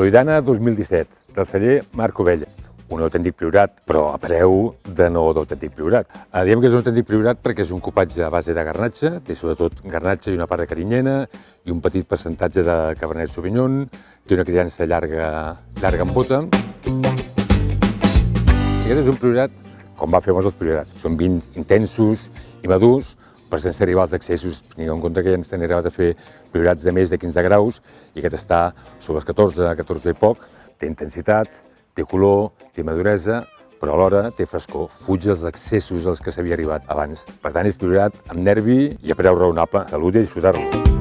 Loidana 2017, del celler Marco Abella. Un autèntic priorat, però a preu de no d'autèntic priorat. Diem que és un autèntic priorat perquè és un cupatge a base de garnatge, té sobretot garnatge i una part de carinyena i un petit percentatge de cabernet sauvignon, té una criança llarga en bota. Aquest és un priorat com va fer molts dels priorats. Són vins intensos i madurs, però sense arribar als excessos. Tingueu en compte que ja ens han arribat a fer priorats de més de 15 graus i aquest està sobre els 14 i poc, té intensitat, té color, té maduresa, però alhora té frescor, fuig els excessos als que s'havia arribat abans. Per tant, és priorat amb nervi i a preu raonable. Salut i a disfrutar-lo.